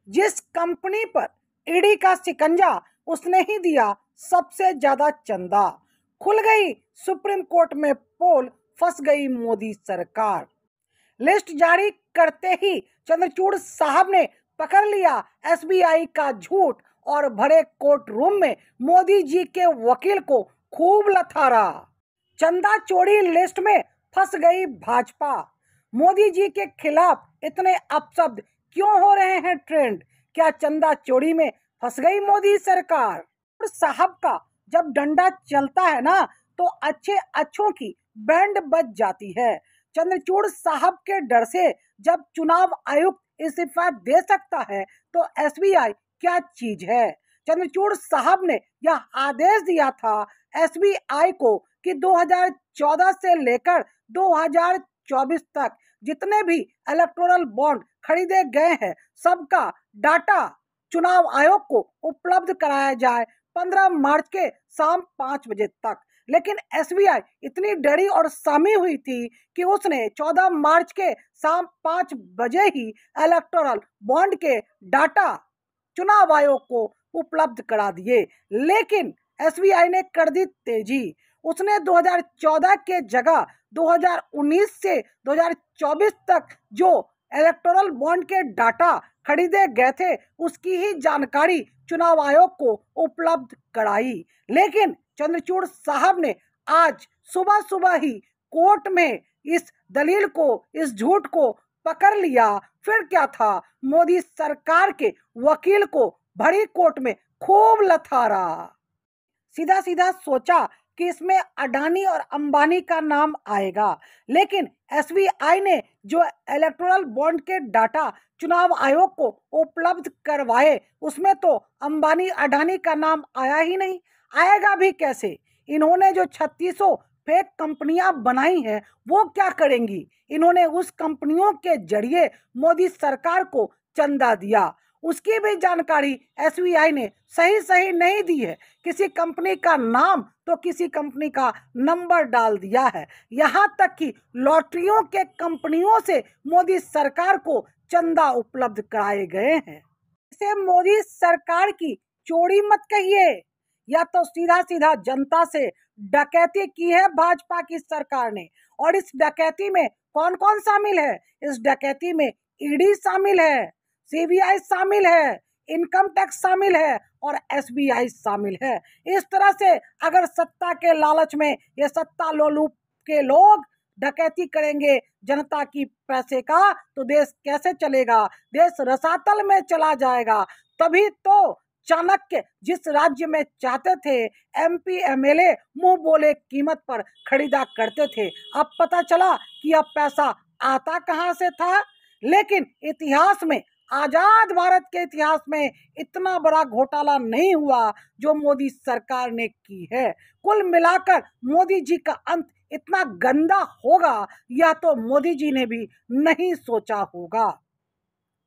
जिस कंपनी पर ईडी का शिकंजा, उसने ही दिया सबसे ज्यादा चंदा। खुल गई सुप्रीम कोर्ट में पोल, फंस गई मोदी सरकार। लिस्ट जारी करते ही चंद्रचूड़ साहब ने पकड़ लिया एसबीआई का झूठ और भरे कोर्ट रूम में मोदी जी के वकील को खूब लथारा। चंदा चोरी लिस्ट में फंस गई भाजपा। मोदी जी के खिलाफ इतने अपशब्द क्यों हो रहे हैं ट्रेंड? क्या चंदा चोरी में फंस गई मोदी सरकार? और साहब का जब डंडा चलता है ना, तो अच्छे अच्छों की बैंड बज जाती है। चंद्रचूड़ साहब के डर से जब चुनाव आयुक्त इस्तीफा दे सकता है, तो एसबीआई क्या चीज है? चंद्रचूड़ साहब ने यह आदेश दिया था एसबीआई को कि 2014 से लेकर 2024 तक जितने भी इलेक्टोरल बॉन्ड खरीदे गए हैं, सबका डाटा चुनाव आयोग को उपलब्ध कराया जाए 15 मार्च के शाम 5 बजे तक। लेकिन एसबीआई इतनी डरी और सामी हुई थी कि उसने 14 मार्च के शाम 5 बजे ही इलेक्टोरल बॉन्ड के डाटा चुनाव आयोग को उपलब्ध करा दिए। लेकिन एसबीआई ने कर दी तेजी। उसने 2014 के जगह 2019 से 2024 तक जो इलेक्टोरल बॉन्ड के डाटा खरीदे गए थे, उसकी ही जानकारी चुनाव आयोग को उपलब्ध कराई। लेकिन चंद्रचूड़ साहब ने आज सुबह सुबह ही कोर्ट में इस दलील को, इस झूठ को पकड़ लिया। फिर क्या था, मोदी सरकार के वकील को भरी कोर्ट में खूब लथारा। सीधा सीधा सोचा कि इसमें अडानी और अंबानी का नाम आएगा, लेकिन एसबीआई ने जो इलेक्टोरल बॉन्ड के डाटा चुनाव आयोग को उपलब्ध करवाए, उसमें तो अंबानी अडानी का नाम आया ही नहीं। आएगा भी कैसे? इन्होंने जो 3600 फेक कंपनियां बनाई हैं, वो क्या करेंगी? इन्होंने उस कंपनियों के जरिए मोदी सरकार को चंदा दिया, उसकी भी जानकारी एसबीआई ने सही सही नहीं दी है। किसी कंपनी का नाम तो किसी कंपनी का नंबर डाल दिया है। यहाँ तक कि लॉटरियों के कंपनियों से मोदी सरकार को चंदा उपलब्ध कराए गए हैं। इसे मोदी सरकार की चोरी मत कहिए, या तो सीधा सीधा जनता से डकैती की है भाजपा की सरकार ने। और इस डकैती में कौन कौन शामिल है? इस डकैती में ईडी शामिल है, सीबीआई शामिल है, इनकम टैक्स शामिल है और एसबीआई शामिल है। इस तरह से अगर सत्ता के लालच में ये सत्ता लोलुप के लोग डकैती करेंगे जनता की पैसे का, तो देश कैसे चलेगा? देश रसातल में चला जाएगा। तभी तो चाणक्य जिस राज्य में चाहते थे, एमपी एमएलए मुंह बोले कीमत पर खरीदा करते थे। अब पता चला कि अब पैसा आता कहां से था। लेकिन इतिहास में, आजाद भारत के इतिहास में इतना बड़ा घोटाला नहीं हुआ जो मोदी सरकार ने की है। कुल मिलाकर मोदी जी का अंत इतना गंदा होगा, यह तो मोदी जी ने भी नहीं सोचा होगा।